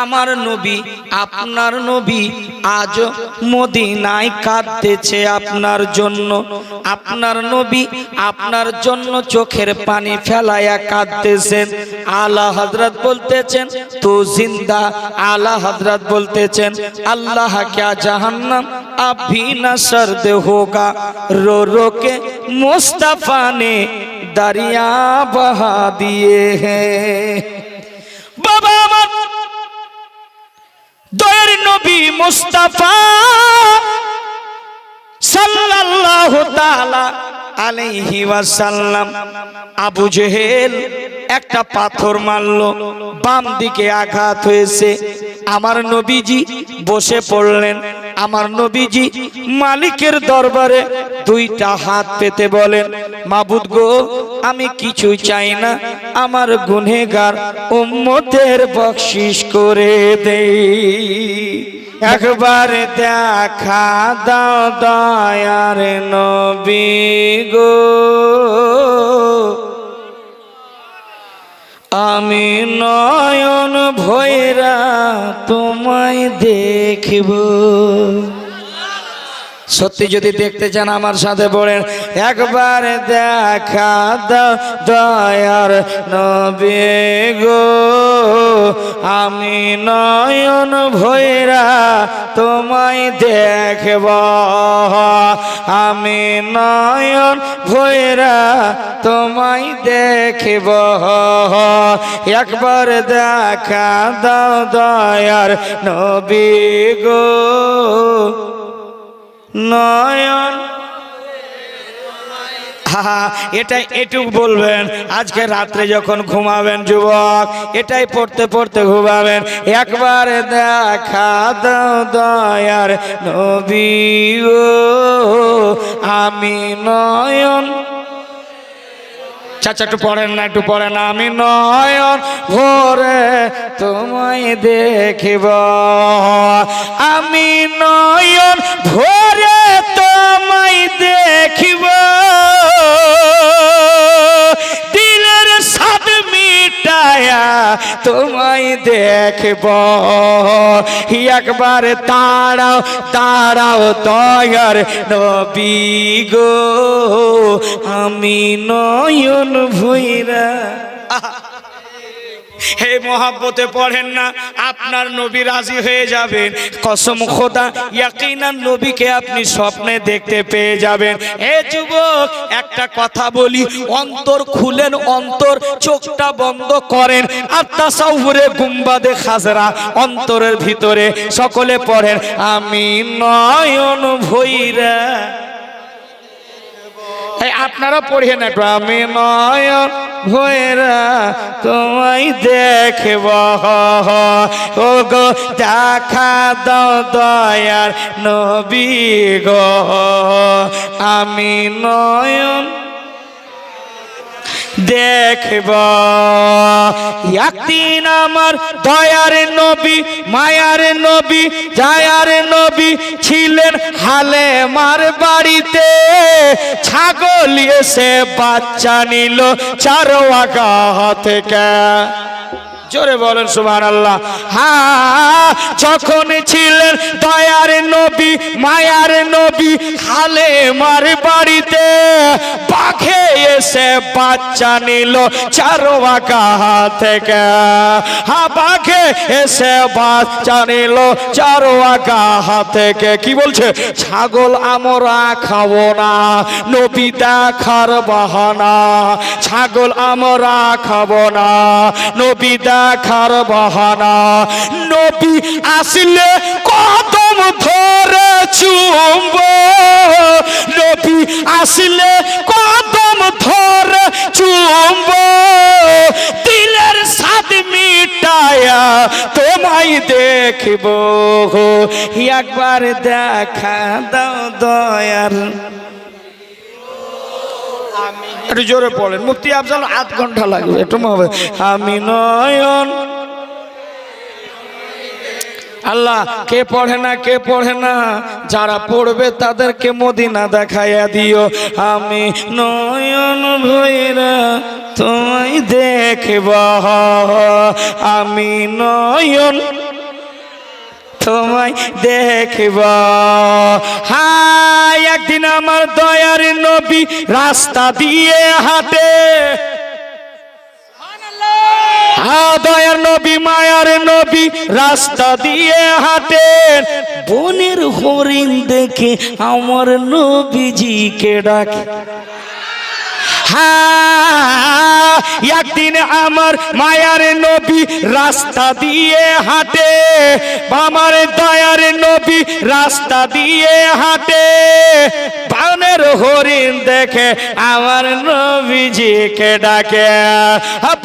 আমার নবী আপনার নবী আজ মদিনায় কাঁদতেছে আপনার জন্য। আপনার নবী আপনার জন্য চোখের পানি ফেলায়া কাঁদতেছেন। আলা হযরত বলতেছেন তো জিন্দা। আলা হযরত বলতেছেন अल्लाह क्या जहन्नम अभी न सर्द होगा, रो रो के मुस्तफा ने दरिया बहा दिए हैं। बाबा আমার দয়ার নবী মুস্তাফা সাল্লাল্লাহু তাআলা আলাইহি ওয়াসাল্লাম আবু জেহেল একটা পাথর মারলো, বাম দিকে আঘাত হয়েছে। আমার নবীজি বসে পড়লেন। আমার নবীজি মালিকের দরবারে দুইটা হাত পেতে বলেন, মাবুদ গো আমি কিছুই চাই না, আমার গুনাহগার উম্মতের বখশিশ করে দেই। একবার দেখা দাও দয়ার নবী গো, আমি নয়ন ভৈরা তোমায় দেখব। সত্যি যদি দেখতে চান আমার সাথে বলেন, একবার দেখা দাও দয়ার নবী গো, আমি নয়ন ভৈরা তোমায় দেখব, আমি নয়ন ভৈরা তোমায় দেখব। একবার দেখা দাও দয়ার নবী গো, নয়ন। এটাই এটুক বলবেন আজকে রাত্রে যখন ঘুমাবেন যুবক, এটাই পড়তে পড়তে ঘুমাবেন। একবার দেখা দাও দয়ার নবী গো, আমি নয়ন। চাচা একটু পড়েন না, একটু পড়েন না। আমি নয়ন ভরে তোমায় দেখিব, আমি নয়ন ভরে তোমায় দেখিব, দিলের সাদ মিটায়া তোমায় দেখব। একবার তাড়াও তাড়াও দয়ার নবী গো, আমি নয়ন ভৈরা। হে মহাব্বতে পড়েন না, আপনার নবী রাজি হয়ে যাবেন। কসম খোদা ইয়াকিনান নবীকে আপনি স্বপ্নে দেখতে পেয়ে যাবেন। হে যুবক একটা কথা বলি, অন্তর খুলেন, অন্তর চোখটা বন্ধ করেন। আর তাসাউরে গুম্বাদে খাজরা অন্তরের ভিতরে সকলে পড়েন, আমি নয়ন ভৈরা। আপনারা পড়েন একটু, আমি নয়ন ভৈরা তোমায় দেখব, ও গো দেখা দাও দয়ার নবী গো, আমি নয়ন দেখব। একদিন আমার দয়ার নবী মায়ার নবী জায়ার নবী ছিলেন হালে মার বাড়িতে, ছাগল এসে বাচ্চা নিল চারওয়াগা থেকে। জোরে বলেন সুবহানাল্লাহ। হ্যাঁ, যখন ছিলেন দয়ার নবী মায়ার নবী হালে মার বাড়িতে, বাঘে এসে বাচ্চা নিল চারওয়াগা থেকে। হ্যাঁ, বাঘে এসে বাচ্চা নিল চারওয়াগা থেকে। কি বলছে? ছাগল আমরা খাবো না, নবী দেখার বাহানা। ছাগল আমরা খাবো না, নবী দেখার বাহানা। নবী আসলে কদম ধরে চুমব, নবী আসলে কদম ধরে চুমব, দিলের সাদ মিটায়া তোমায় দেখব। একবার দেখা দাও দয়ার। একটু জোরে পড়েন, মুফতি আফজাল আধ ঘন্টা লাগবে, একটু হবে। আমি নয়ন। আল্লাহ কে পড়ে না, কে পড়ে না, যারা পড়বে তাদেরকে মদিনা দেখাইয়া দিও। আমি নয়ন ভৈরা তোমায় দেখব, আমি নয়ন তোমায় দেখব। হ্যাঁ একদিন আমার দয়ার নবী রাস্তা দিয়ে হাঁটে, দয়ার নবী মায়ার নবী রাস্তা দিয়ে হাঁটেন, বনের হরিণ দেখে আমার নবীজিকে ডাকে। হ্যাঁ একদিন আমার মায়ার নবী রাস্তা দিয়ে হাঁটে, আমার দয়ার নবী রাস্তা দিয়ে হাঁটে, বনের হরিণ দেখে আমার নবীজিকে ডাকে,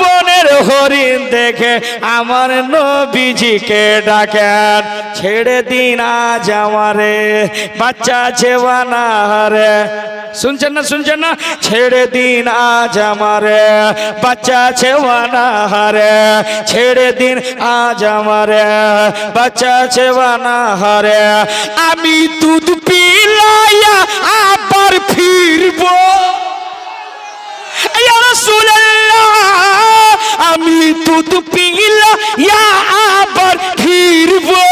বনের হরিণ দেখে আমার নবীজিকে ডাকেন। ছেড়ে দিন আজ আমারে বাচ্চা ছেওয়ানা রে, শুনছেন না শুনছেন না? ছেড়ে দিন আজ আমারে বাচ্চা ছেওয়ানা রে, ছেড়ে দিন আজ আমারে বাচ্চা ছেওয়ানা রে। আমি দুধ পিলাইয়া আবার ফিরবো, ইয়া রাসূলুল্লাহ আমি দুধ পিলাইয়া আবার ফিরবো,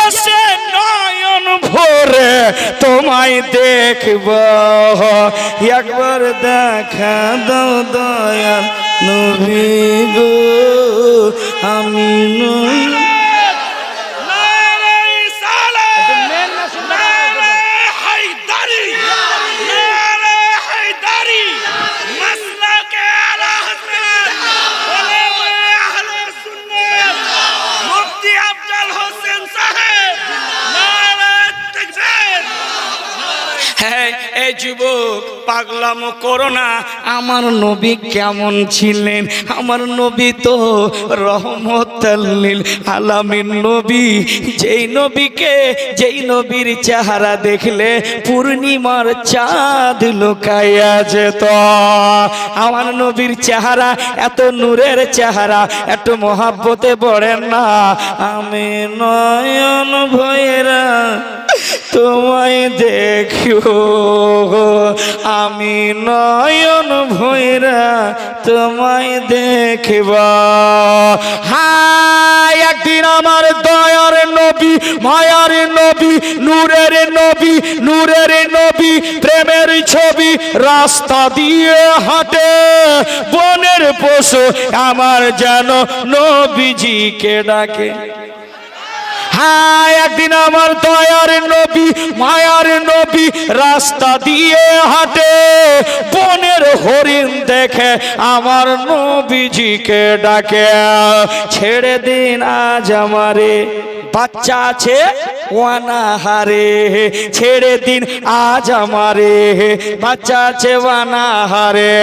এসে নয়ন ভরে তোমায় দেখব, একবার দেখা দাও দয়াল নবী গো, আমি যুবক পাগলামো করো না। আমার নবী কেমন ছিলেন? আমার নবী তো রহমতুল লিল আলামিন নবী, যেই নবীর চেহারা দেখলে পূর্ণিমার চাঁদ লুকাইয়া যেত। আমার নবীর চেহারা এত নূরের চেহারা, এত মহাব্বতে পড়েন না। আমি নয়ন ভৈরা তোমায় দেখিও, আমি নয়ন ভৈরা তোমায় দেখিব। হায় একদিন আমার দয়ার নবী মায়ার নবী নূরের নবী নূরের নবী প্রেমের ছবি রাস্তা দিয়ে হাঁটে, বনের পশু আমার যেন নবীজিকে ডাকে। হ্যাঁ একদিন আমার দয়ার নবী মায়ার নবী রাস্তা দিয়ে হাঁটে, বনের হরিণ দেখে আমার নবীজিকে ডাকে। ছেড়ে দিন আজ আমারে বাচ্চা আছে ওয়ানাহারে, ছেড়ে দিন আজ আমারে বাচ্চা আছে ওয়ানাহারে।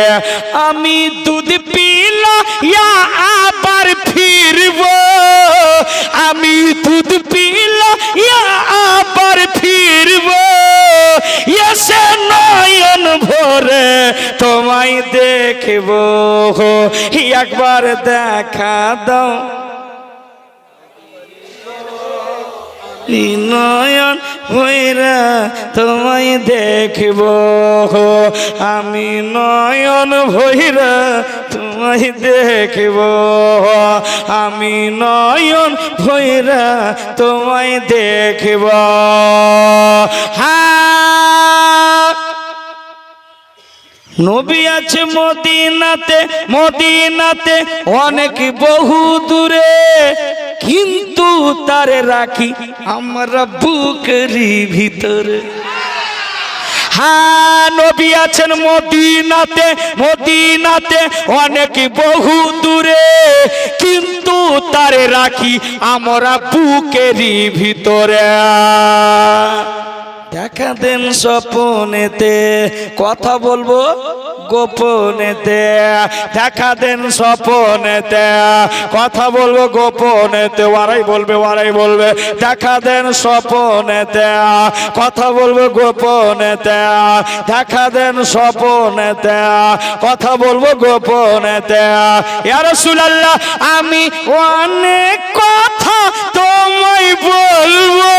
আমি দুধ পিলাইয়া আবার ফিরব, আমি দুধ পিলাইয়া আবার ফিরব, এসে নয়ন ভরে তোমায় দেখব, একবার দেখা দাও নয়ন ভৈরা তোমায় দেখব, আমি নয়ন ভৈরা তোমায় দেখব, আমি নয়ন ভৈরা তোমায় দেখব। হ্যাঁ নবী আছে মদিনাতে, মদিনাতে অনেক বহু দূরে, কিন্তু তারে রাখি আমরা বুকেরই ভিতরে। হ্যাঁ নবী আছেন মদিনাতে, মদিনাতে অনেক বহু দূরে, কিন্তু তারে রাখি আমরা বুকেরই ভিতরে। দেখা দেন স্বপনেতে, কথা বলবো গোপনেতে, দেখা দেন স্বপনেতে, কথা বলবো গোপনেতে, ওরাই বলবে দেখা দেন স্বপনেতে, কথা বলবো গোপনেতে, দেখা দেন স্বপনেতে, কথা বলবো গোপনেতে। ইয়া রাসূলুল্লাহ আমি অনেক কথা তোমায় বলবো,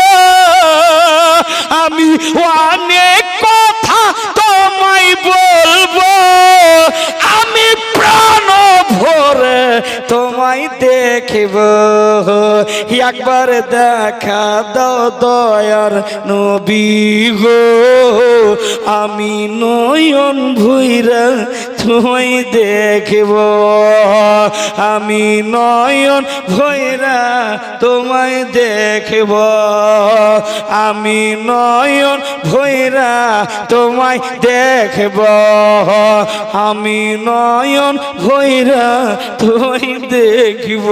আমি অনেক কথা তোমায় বলবো, আমি প্রাণ ভরে তোমায় দেখব, দেখব, একবার দেখা দাও দয়ার নবী গো, আমি নয়ন ভৈরা তোমায় দেখব, আমি নয়ন ভৈরা তোমায় দেখব, আমি নয়ন ভৈরা তোমায় দেখব, আমি নয়ন ভৈরা তোমায় দেখব,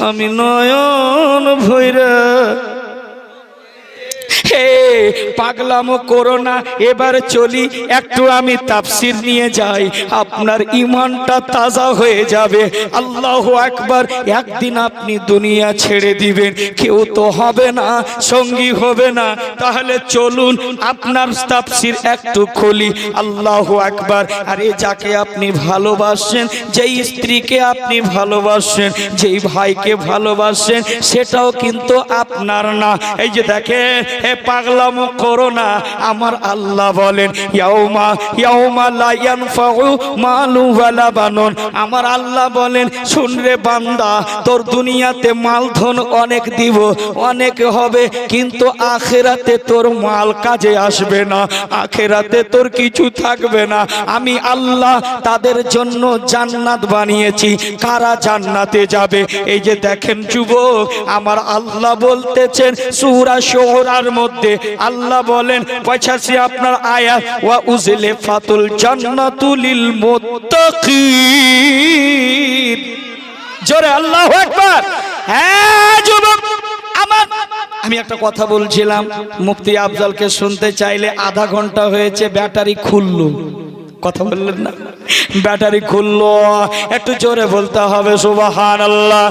আমি নয়ন ভৈরা। হে পাগলামো করো না, এবার চলি একটু আমি তাফসীর নিয়ে যাই, আপনার ঈমানটা তাজা হয়ে যাবে। আল্লাহু আকবার। একদিন আপনি দুনিয়া ছেড়ে দিবেন, কেউ তো হবে না, সঙ্গী হবে না, তাহলে চলুন আপনার তাফসীর একটু খুলি। আল্লাহু আকবার। আরে যাকে আপনি ভালোবাসেন, যেই স্ত্রীকে আপনি ভালোবাসেন, যেই ভাইকে ভালোবাসেন, সেটাও কিন্তু আপনার না। এই যে দেখেন, পাগলামো করো না। আমার আল্লাহ বলেন ইয়াউমা ইয়াউমা লা ইয়ানফাউ মালু ওয়ালা বানুন। আমার আল্লাহ বলেন শুন রে বান্দা, তোর দুনিয়াতে মালধন অনেক দিব, অনেক হবে, কিন্তু আখিরাতে তোর মাল কাজে আসবে না, আখিরাতে তোর কিছু থাকবে না। আমি আল্লাহ তাদের জন্য জান্নাত বানিয়েছি। কারা জান্নাতে যাবে? এই যে দেখেন যুবক, আমার আল্লাহ বলতেছেন সূরা শুরার মধ্যে আল্লাহ বলেন 85 আপনার আয়াত, ওয়া উজলিফাতুল জান্নাতু লিল মুত্তাকিন। জোরে আল্লাহু আকবার। হ্যাঁ যুবক আমার, আমি একটা কথা বলছিলাম, মুফতি আফজালকে শুনতে চাইলে আধা ঘন্টা হয়েছে, ব্যাটারি খুললো। কথা বললেন না, ব্যাটারি খুললো। একটু জোরে বলতে হবে সুবহানাল্লাহ।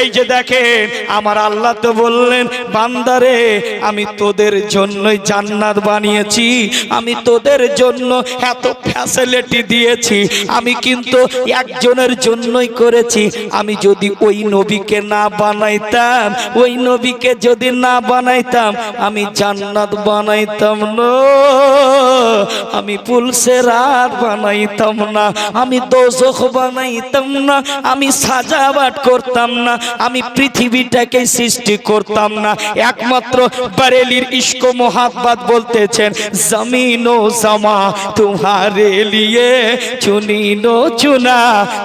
এই যে দেখেন, আমার আল্লাহ তো বললেন বান্দারে আমি তোদের জন্যই জান্নাত বানিয়েছি, আমি তোদের জন্য এত ফ্যাসিলিটি দিয়েছি, আমি কিন্তু একজনের জন্যই করেছি। আমি যদি ওই নবীকে না বানাইতাম, ওই নবীকে যদি না বানাইতাম, আমি জান্নাত বানাইতাম না, আমি পুলসেরাত বানাইতাম না, আমি দোজখ বানাইতাম না, আমি সাজাবাট করতাম না, আমি পৃথিবীটাকে সৃষ্টি করতাম না। একমাত্র বরেলির ইশক মোহাব্বত বলতেছেন জমিন ও জমা तुम्हारे लिए, चुनी नो चुना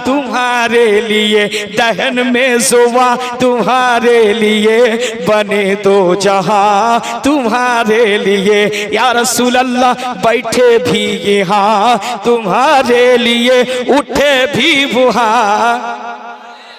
तुम्हारे लिए, दहन में जुआ तुम्हारे लिए, बने दो जहां तुम्हारे लिए, या रसूल अल्लाह बैठे भी यहाँ तुम्हारे लिए, उठे भी वहाँ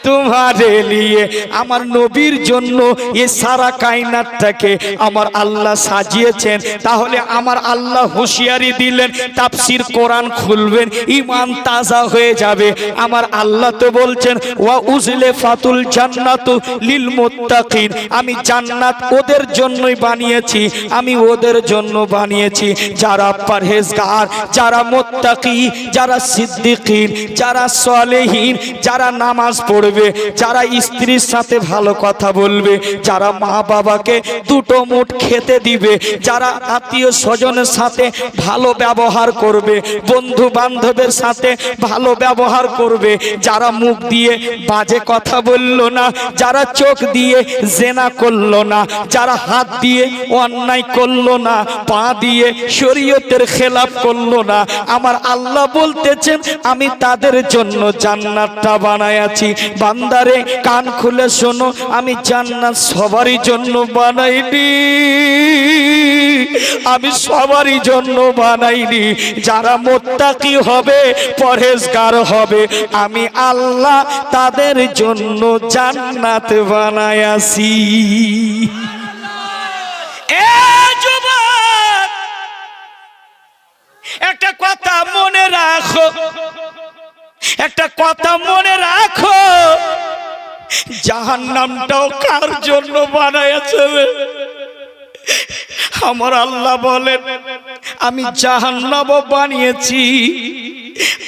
तुम्हारे लिए। আমার নবীর জন্য এই সারা কায়নাতটাকে আমার আল্লাহ সাজিয়েছেন। তাহলে আমার আল্লাহ হুঁশিয়ারি দিলেন, তাফসীর কোরআন খুলবেন, ঈমান তাজা হয়ে যাবে। আমার আল্লাহ তো বলছেন ওয়া উজলিফাতুল জান্নাতু লিল মুত্তাকিন, আমি জান্নাত ওদের জন্যই বানিয়েছি, আমি ওদের জন্য বানিয়েছি যারা পরহেজগার, যারা মুত্তাকি, যারা সিদ্দিকিন, যারা সালেহিন, যারা নামাজ পড়বে, যারা স্ত্রীর সাথে ভালো কথা বলবে, যারা মা বাবাকে দুটো মুঠ খেতে দিবে, যারা আত্মীয় স্বজনের সাথে ভালো ব্যবহার করবে, বন্ধু বান্ধবের সাথে ভালো ব্যবহার করবে, যারা মুখ দিয়ে বাজে কথা বলল না, যারা চোখ দিয়ে জেনা করলো না, যারা হাত দিয়ে অন্যায় করলো না, পা দিয়ে শরীয়তের খেলাফ করলো না, আমার আল্লাহ বলতেছেন আমি তাদের জন্য জান্নাতটা বানাইছি। বান্দারে কান খুলে শোনো, আমি জান্নাত সবারই জন্য বানাইনি, আমি সবারই জন্য বানাইনি। যারা মুত্তাকি হবে, পরহেজগার হবে, আমি আল্লাহ তাদের জন্য জান্নাত বানাইছি। এ যুবক, একটা কথা মনে রাখো, একটা কথা মনে রাখো, জাহান্নামটাও কার জন্য বানাইছে? আমার আল্লাহ বলেন আমি জাহান্নামও বানিয়েছি,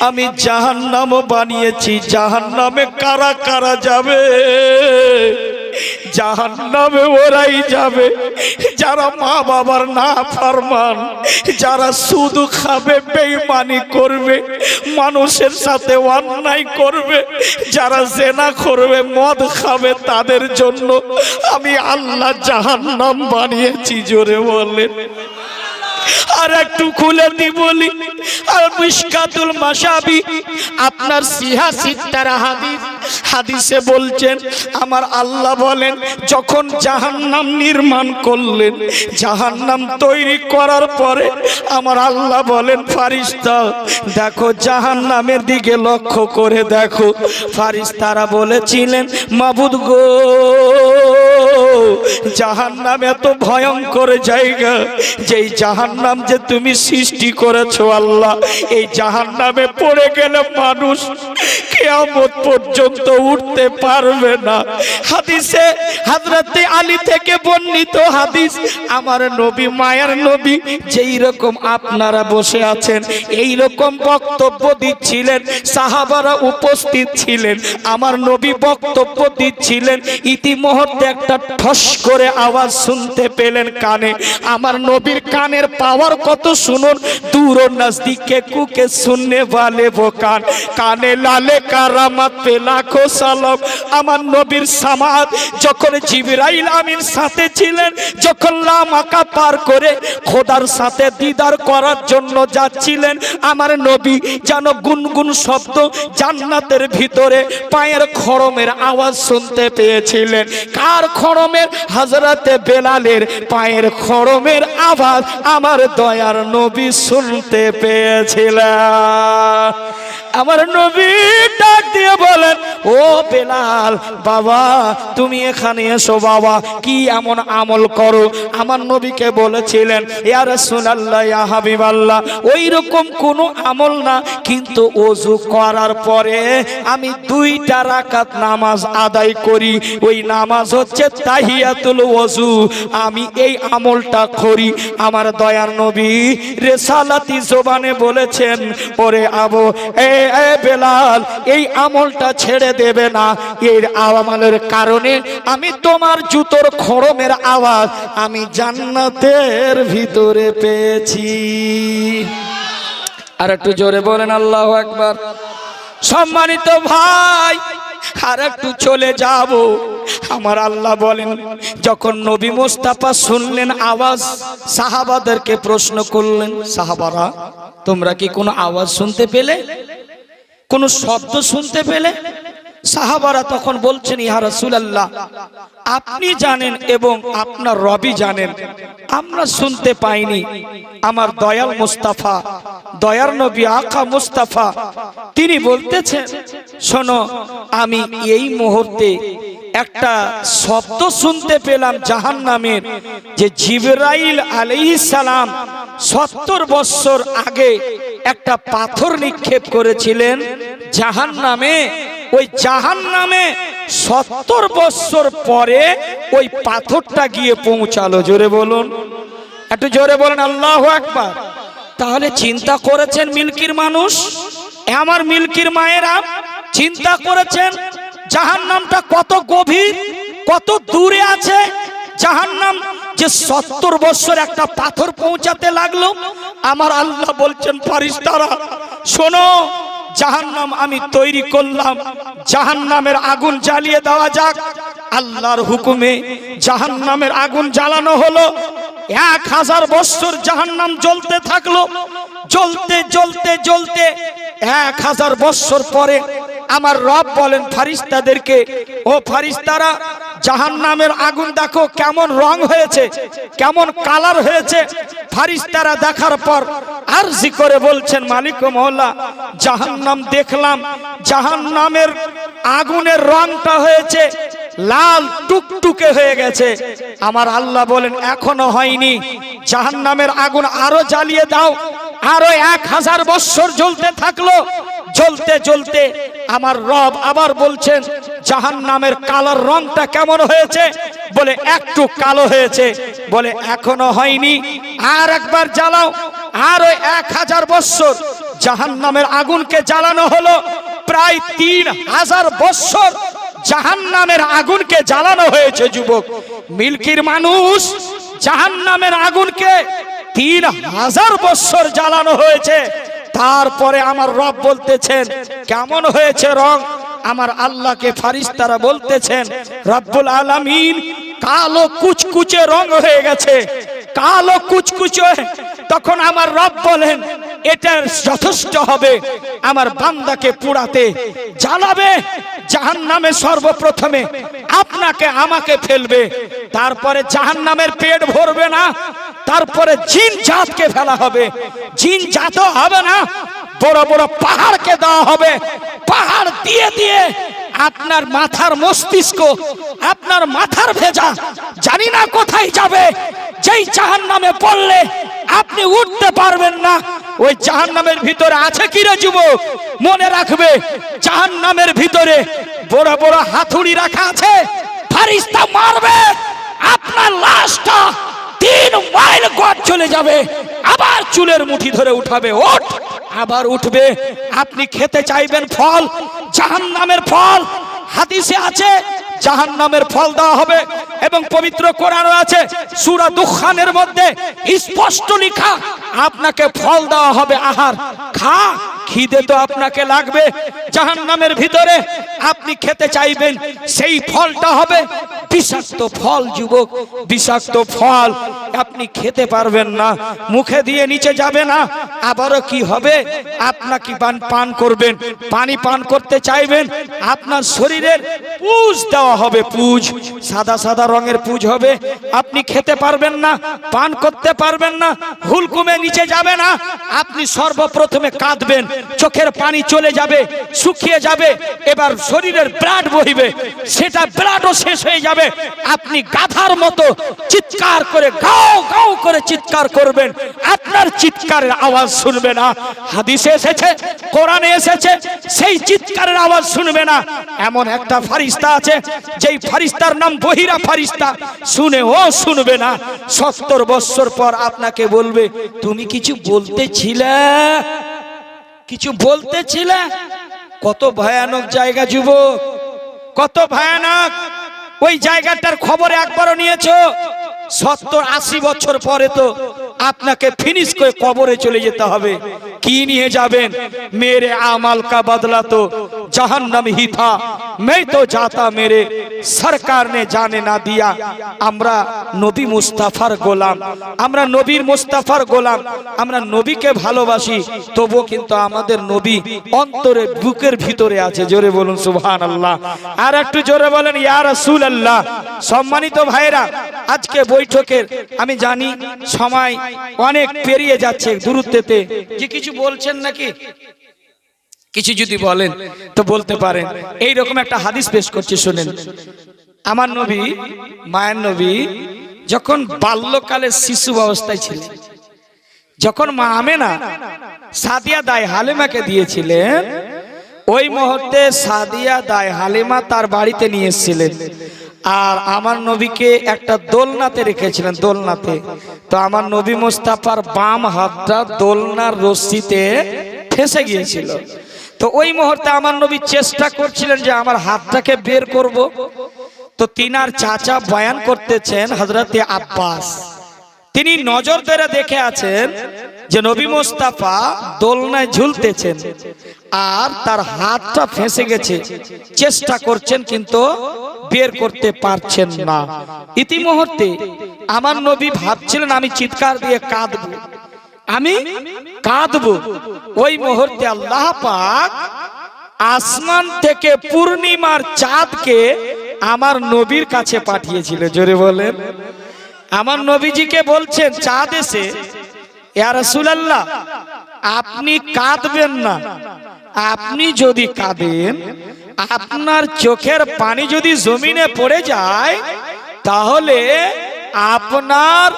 আমি জাহান্নামও বানিয়েছি। জাহান্নামে কারা কারা যাবে? জাহান্নামে ওরাই যাবে যারা মা বাবার না ফরমান, যারা সুদ খাবে, বেঈমানি করবে, মানুষের সাথে অন্যায় করবে, যারা জেনা করবে, মদ খাবে, তাদের জন্য আমি আল্লাহ জাহান্নাম বানিয়েছি। জোরে বলেন। আর একটু খুলে দি বলি, আর মিশকাতুল মাশাবি আপনার সিহা সিত্তারা হাদিসে বলছেন আমার আল্লাহ বলেন যখন জাহান্নাম নির্মাণ করলেন, জাহান্নাম তৈরি করার পরে আমার আল্লাহ বলেন ফারিস্তা দেখো জাহান্নামের দিকে লক্ষ্য করে দেখো। ফারিস্তারা বলেছিলেন মাবুদ গো, জাহান্নাম এত ভয়ঙ্কর জায়গা, যেই জাহান্নাম যে তুমি সৃষ্টি করেছো আল্লাহ, এই জাহান্নামে পড়ে গেলে মানুষ কিয়ামত পর্যন্ত উঠতে পারবে না। হাদিসে হযরত আলী থেকে বর্ণিত হাদিস, আমার নবী মায়ের নবী যেই রকম আপনারা বসে আছেন এই রকম বক্তব্য দিচ্ছিলেন, সাহাবারা উপস্থিত ছিলেন, আমার নবী বক্তব্য দিচ্ছিলেন, ইতিমধ্যে একটা ঠস করে আওয়াজ শুনতে পেলেন কানে। আমার নবীর কানের পাওয়ার কত শুনুন, দূর ও নজদীকে কুকে শুননে वाले वो কানে লালে কারামাত পে লাখো সালাম। আমার নবীর সামাত যখন জিবরাইল আমিন সাথে ছিলেন, যখন লামাকা পার করে খোদার সাথে দিদার করার জন্য যাচ্ছিলেন, আমার নবী যেন গুনগুন শব্দ জান্নাতের ভিতরে পায়ের খড়মের আওয়াজ শুনতে পেয়েছিলেন। কার খড়মের? হযরতে বেলালের পায়ের খড়মের আওয়াজ আমার দয়ার নবী শুনতে পেয়েছিলেন। আমার নবী ডাক দিয়ে বলেন ও বেলাল বাবা তুমি এখানে এসো বাবা, কি এমন আমল করো? আমার নবীকে বলেছিলেন ইয়া রাসূলুল্লাহ ইয়া হাবিবাল্লাহ ওই রকম কোনো আমল না, কিন্তু ওযু করার পরে আমি 2টা রাকাত নামাজ আদায় করি, ওই নামাজ হচ্ছে তাহিয়াতুল ওযু, আমি এই আমলটা করি। আমার দয়ার নবী রিসালাতি জবানে বলেছেন ওরে আবু বেলাল এই আমলটা ছেড়ে দেবে না, এর আমলের কারণে আমি তোমার জুতোর খড়মের আওয়াজ আমি জান্নাতের ভিতরে পেয়েছি। আর একটু জোরে বলেন আল্লাহু আকবার। সম্মানিত ভাই আর একটু চলে যাব। আমার আল্লাহ বলেন যখন নবী মুস্তাফা শুনলেন আওয়াজ, সাহাবাদেরকে প্রশ্ন করলেন সাহাবারা তোমরা কি কোনো আওয়াজ শুনতে পেলে, কোনো শব্দ শুনতে পেলে? সাহাবারা তখন বলছেন ইয়া রাসূলুল্লাহ আপনি জানেন এবং আপনার রবি জানেন, আমরা শুনতে পাইনি। আমার দয়াল মুস্তাফা, দয়ার নবী আকা মুস্তাফা তিনি বলতেছেন শোনো আমি এই মুহূর্তে একটা শব্দ শুনতে পেলাম জাহান্নামের, যে জিবরাইল আলাইহিস সালাম 70 বছর আগে একটা পাথর নিক্ষেপ করেছিলেন জাহান্নামে, ওই জাহান্নামে 70 বছর পরে ওই পাথরটা গিয়ে পৌঁছালো। জোরে বলুন, একটু জোরে বলেন আল্লাহু আকবার। তাহলে চিন্তা করেছেন মিল্কির মানুষ, আমার মিল্কির মায়েরা চিন্তা করেছেন জাহান্নামটা কত গভীর, কত দূরে আছে। জাহান্নাম যে 70 বছর একটা পাথর পৌঁছাতে লাগলো। আমার আল্লাহ বলছেন ফারিস্তারা শোনো জাহান্নাম আমি তৈরি করলাম, জাহান্নামের আগুন জ্বালিয়ে দেওয়া যাক। আল্লাহর হুকুমে জাহান্নামের আগুন জ্বালানো হলো। 1000 বছর জাহান্নাম জ্বলতে থাকলো, জ্বলতে জ্বলতে জ্বলতে 1000 বছর পরে আমার রব বলেন ফারিস্তাদেরকে ও ফারিস্তারা জাহান্নামের আগুন দেখো কেমন রং হয়েছে, কেমন কালার হয়েছে। ফারিস্তারা দেখার পর আরজি করে বলছেন মালিক ও মওলা জাহান্নাম দেখলাম, জাহান্নামের আগুনের রংটা হয়েছে লাল টুকটুকে হয়ে গেছে। আমার আল্লাহ বলেন এখনো হয়নি, জাহান্নামের আগুন আরো জ্বালিয়ে দাও। আরো 1000 বছর জ্বলতে থাকলো, জ্বলতে জ্বলতে আমার রব আবার বলছেন জাহান্নামের কালার রংটা কেমন হয়েছে? বলে একটু কালো হয়েছে। বলে এখনো হয়নি, আর একবার জ্বালাও। আরো 1000 বছর জাহান্নামের আগুনকে জ্বালানো হলো। প্রায় 3000 বছর জাহান্নামের আগুনকে জ্বালানো হয়েছে। যুবক মিল্কির মানুষ জাহান্নামের আগুনকে 3000 বছর জ্বালানো হয়েছে। তারপরে আমার রব বলতেছেন কেমন হয়েছে রং। আমার আল্লাহকে ফারিস্তারা বলতেছেন রব্বুল আলামিন কালো কুচকুচে রং হয়ে গেছে, কালো কুচকুচে। তখন আমার রব বলেন এটা যথেষ্ট হবে আমার বান্দাকে পুড়াতে, জ্বালাবে। জাহান্নামে সর্বপ্রথমে আপনাকে আমাকে ফেলবে, তারপরে জাহান্নামের পেট ভরবে না, তারপরে জিন জাতকে ফেলা হবে। জিন জাত হবে না, বড় বড় পাহাড়কে দেওয়া হবে। পাহাড় দিয়ে দিয়ে আপনার মাথার মস্তিষ্ক, আপনার মাথার ভেজা জানি না কোথায় যাবে। যেই জাহান্নামে পড়লে আপনি উঠতে পারবেন না। ওই জাহান্নামের ভিতরে আছে কি রে যুবক, মনে রাখবে জাহান্নামের ভিতরে বড় বড় হাতুড়ি রাখা আছে। ফারিস্তা মারবে, আপনার লাশটা 3 মাইল গড় চলে যাবে, আবার চুলের মুঠি ধরে উঠাবে, ওঠ, আবার উঠবে। আপনি খেতে চাইবেন ফল, জাহান্নামের ফল। হাদিসে আছে জাহান্নামের ফল দেওয়া হবে এবং পবিত্র কোরআনে আছে সূরা দুখানের মধ্যে স্পষ্ট লেখা আপনাকে ফল দেওয়া হবে। আহার খা, খিদে তো আপনাকে লাগবে। জাহান্নামের ভিতরে আপনি খেতে চাইবেন, সেই ফলটা হবে বিষাক্ত ফল যুবক, বিষাক্ত ফল। আপনি খেতে পারবেন না, মুখে দিয়ে নিচে যাবে না। আবারও কি হবে, আপনাকে পান করবেন, পানি পান করতে চাইবেন, আপনার শরীরের পুজ দেওয়া হবে, পুজ সাদা সাদা রঙের পুজ হবে। আপনি খেতে পারবেন না, পান করতে পারবেন না, হুলকুমে নিচে যাবে না। আপনি সর্বপ্রথমে কাঁদবেন, চোখের পানি চলে যাবে, শুকিয়ে যাবে। এবার শরীরের ব্লাড বহিবে, সেটা ব্লাডও শেষ হয়ে যাবে। আপনি গাধার মতো চিৎকার করে গাও গাও করে চিৎকার করবেন, আপনার চিৎকারের আওয়াজ শুনবে না। হাদিসে এসেছে, কোরআনে এসেছে, সেই চিৎকারের আওয়াজ শুনবে না। এমন একটা ফারিস্তা আছে, যেই ফারিস্তার নাম বহিরা ফারিস্তা, শুনে ও শুনবে না। 70 বছর পর আপনাকে বলবে তুমি কিছু বলতেছিলে, কিছু বলতেছিলে। কত ভয়ানক জায়গা যুবক, কত ভয়ানক। ওই জায়গাটার খবর একবারও নিয়েছো? 70-80 বছর পরে তো আপনাকে ফিনিশ করে কবরে চলে যেতে হবে। কি নিয়ে যাবেন? মেরে আমাল কা বদলা তো জাহান্নাম হি থা, मैं तो जाता मेरे सरकार ने जाने ना दिया। আমরা নবী মুস্তাফার গোলাম, আমরা নবীর মুস্তাফার গোলাম, আমরা নবীকে ভালোবাসি, তবুও কিন্তু আমাদের নবী অন্তরে বুকের ভিতরে আছে। জোরে বলুন সুবহানাল্লাহ। আর একটু জোরে বলেন ইয়া রাসূলুল্লাহ। সম্মানিত ভাইরা, আজকে বৈঠকের আমি জানি সময় অনেক পেরিয়ে যাচ্ছে দূরত্বেতে, যে কিছু বলছেন নাকি, কিছু যদি বলেন তো বলতে পারেন। এই রকম একটা হাদিস পেশ করছি, শুনেন। আমার নবী, মায়ের নবী যখন বাল্যকালে শিশু অবস্থায় ছিলেন, যখন মা আমেনা সাদিয়া দায় হালিমাকে দিয়েছিলেন, ওই মুহূর্তে সাদিয়া দায় হালিমা তার বাড়িতে নিয়ে এসেছিলেন। আর আমার নবীকে একটা দোলনাতে রেখেছিলেন, দোলনাতে। তো আমার নবী মুস্তাফার বাম হাতটা দোলনার রশ্মিতে ফেঁসে গিয়েছিল। তো ওই মুহূর্তে আমার নবী চেষ্টা করছিলেন যে আমার হাতটাকে বের করব। তো তিনার চাচা বয়ান করতেছেন হযরতে আব্বাস, তিনি নজর ধরে দেখে আছেন যে নবী মুস্তাফা দোলনায় ঝুলতেছেন আর তার হাতটা ফেঁসে গেছে। চেষ্টা করছেন কিন্তু বের করতে পারছেন না। ইতিমধ্যে আমার নবী ভাবছিলেন আমি চিৎকার দিয়ে কাঁদবো, আমি কাঁদবো। ওই মুহূর্তে আল্লাহ পাক আসমান থেকে পূর্ণিমার চাঁদকে আমার নবীর কাছে পাঠিয়েছিল। জোরে বলেন। আমার নবীজিকে বলছেন চাঁদ এসে, ইয়া রাসূলুল্লাহ আপনি কাঁদবেন না, আপনি যদি কাঁদেন আপনার চোখের পানি যদি জমিনে পড়ে যায় তাহলে আপনার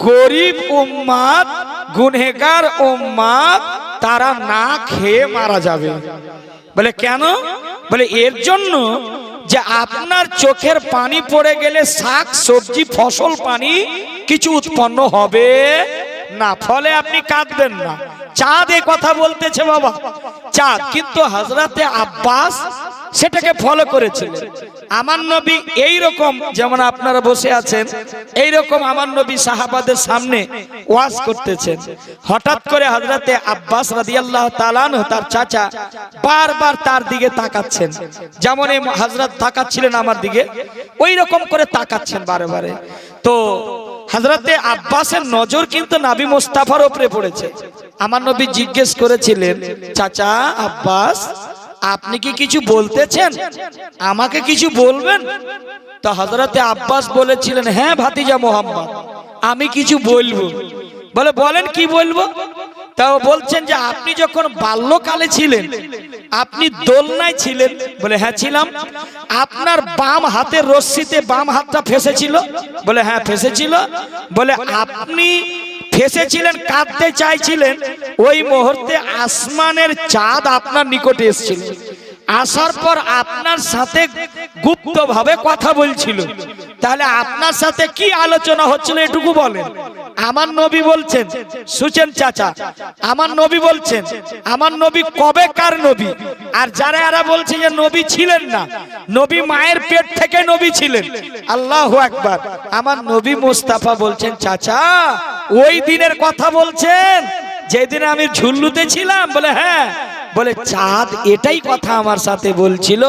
গরিব উম্মত, গুনহেগার উম্মত তারা না খেয়ে মারা যাবে। বলে কেন? বলে এর জন্য যে আপনার চোখের পানি পড়ে গেলে শাক সবজি ফসল পানি কিছু উৎপন্ন হবে না, ফলে আপনি কাঁদবেন না। চাঁদ এ কথা বলতেছে বাবা, চাঁদ। কিন্তু হযরতে আব্বাস সেটাকে ফলো করেছিলেন। আমার নবী এই রকম, যেমন আপনারা বসে আছেন এই রকম আমার নবী সাহাবাদের সামনে ওয়াজ করতেছেন। হঠাৎ করে হযরতে আব্বাস রাদিয়াল্লাহু তাআলা আনহু তার চাচা বারবার তার দিকে তাকাচ্ছেন, যেমন এই হযরত তাকাচ্ছিলেন আমার দিকে, ওই রকম করে তাকাচ্ছেন বারে বারে। তো হযরতে আব্বাসের নজর কিন্তু নবী মুস্তাফার উপরে পড়েছে। আমার নবী জিজ্ঞেস করেছিলেন, চাচা আব্বাস আপনি কি কিছু বলতেছেন, আমাকে কিছু বলবেন? তো হযরতে আব্বাস বলেছিলেন, হ্যাঁ ভাতিজা মোহাম্মদ আমি কিছু বলবো। বলে বলেন কি বলবো? তাও বলছেন যে আপনি যখন বাল্যকালে ছিলেন আপনি দোলনায় ছিলেন। বলে হ্যাঁ ছিলাম। আপনার বাম হাতের রশ্মিতে বাম হাতটা ফেসেছিল? বলে হ্যাঁ ফেসেছিল। বলে আপনি ফেসেছিলেন, কাঁদতে চাইছিলেন, ওই মুহূর্তে আসমানের চাঁদ আপনার নিকটে এসেছিল, আসার পর আপনার সাথে গুপ্তভাবে কথা বলছিল। তাহলে আপনার সাথে কি আলোচনা হচ্ছিল এটুকু বলেন। আমার নবী বলছেন, সুচেন চাচা আমার নবী বলছেন, আমার নবী কবেকার নবী? আর যারা এরা বলছে যে নবী ছিলেন না, নবী মায়ের পেট থেকে নবী ছিলেন, আল্লাহু আকবার। আমার নবী মুস্তাফা বলছেন, চাচা ওই দিনের কথা বলছেন যেদিন আমি ঝুল্লুতে ছিলাম? বলে হ্যাঁ। বলে চাঁদ এটাই কথা আমার সাথে বলছিল,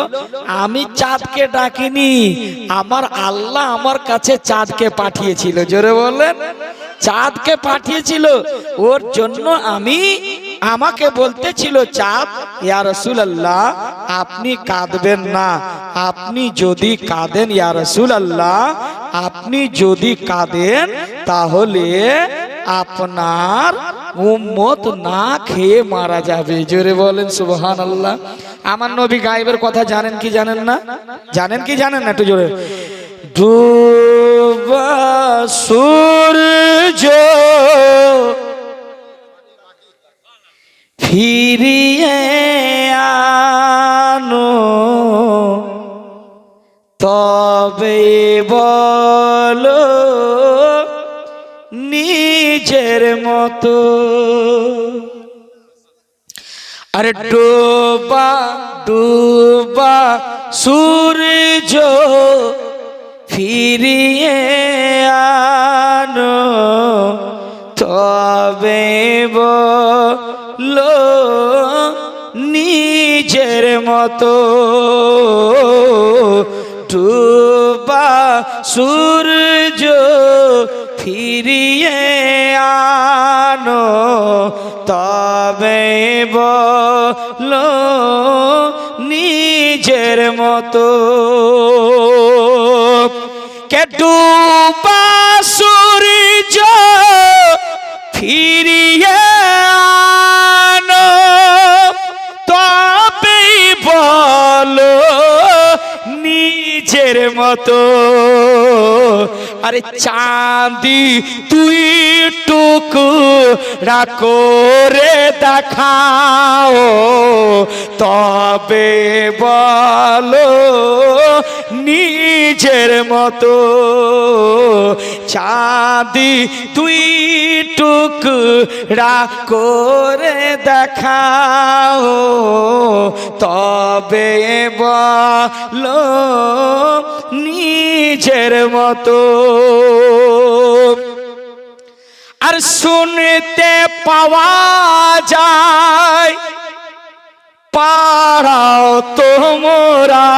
আমি চাঁদকে ডাকিনি, আমার আল্লাহ আমার কাছে চাঁদকে পাঠিয়েছিল। জোরে বললেন, চাঁদকে পাঠিয়েছিল, ওর জন্য আমাকে বলতেছিল চাঁদ, ইয়া রাসূলুল্লাহ আপনি কাঁদবেন না, আপনি যদি কাঁদেন ইয়া রাসূলুল্লাহ আপনি যদি কাঁদেন তাহলে আপনার উম্মত না খেয়ে মারা যাবে। জোরে বলেন সুবহানাল্লাহ। আমার নবী গায়েবের কথা জানেন কি জানেন না? জানেন কি জানেন না? একটু জোরে। ডুবা সূর্য ফিরিয়ে আনো, তবে বলো নিজের মতো। আরে ডুবা ডুবা সূর্য ফিরিয়ে আনো, তবে বলো নিজের মতো। ডুবা সূর্য ফিরিয়ে আনো, তবে বলো নিজের মতো। কে ডুবা সূর্য ফিরিয়ে আনো, তবে বলো নিজের মতো। আরে চাঁদি তুই টুকরা করে দেখাও, তবে বলো নিজের মতো। চাঁদি তুই টুকরা করে দেখাও, তবে বলো নিজের মতো। আর শুনতে পাওয়া যায় পাড়াও তোমরা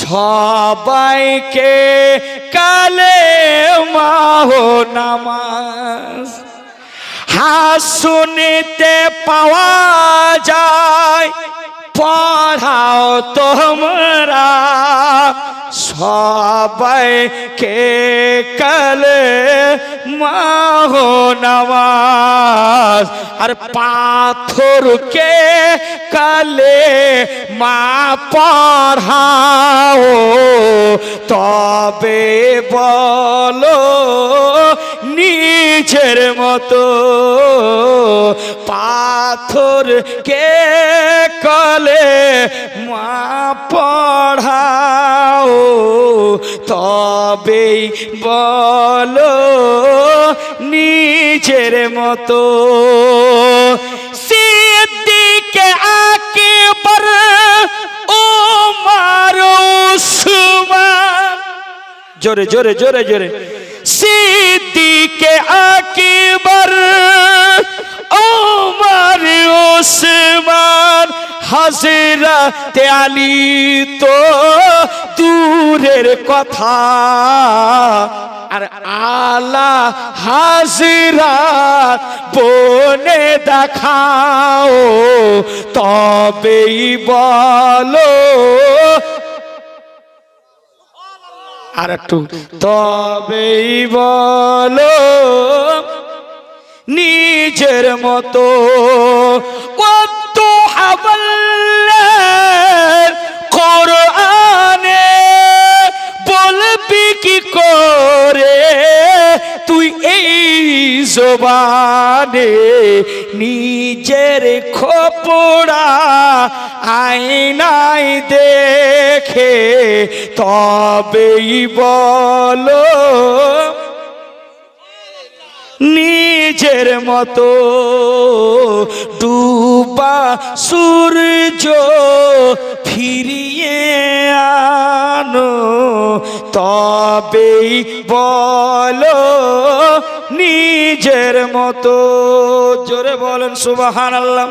সবাইকে কালেমা ও নামাজ। হ্যাঁ শুনতে পাওয়া যায় পড়াও তোমরা সবাইকে কালেমা ও নামাজ। আর পাথরকে কালেমা পড়াও, তবে বলো নিজের মতো। পাথরকে কালেমা পড়াও, তবে বলো নিজের মতো। সিদ্দিক আকবর জোরে জোরে জোরে জোরে। সিদ্দিকে আকবার ওমর ওসমান হযরত আলী তো দূরের কথা, আর আলা হাজরাত বনে দেখাও তবেই বলো, আর একটু তবেই বলো নিজের মতো। কোরআনে বলবি কি করে তুই এই জবানে, নিজের খোপড়া আয়নায় দেখে তবেই বলো নিজের মতো। ডুবা সূর্য ফিরিয়ে আনো তবেই বলো নিজের মতো। জোরে বলেন সুবহানাল্লাহ।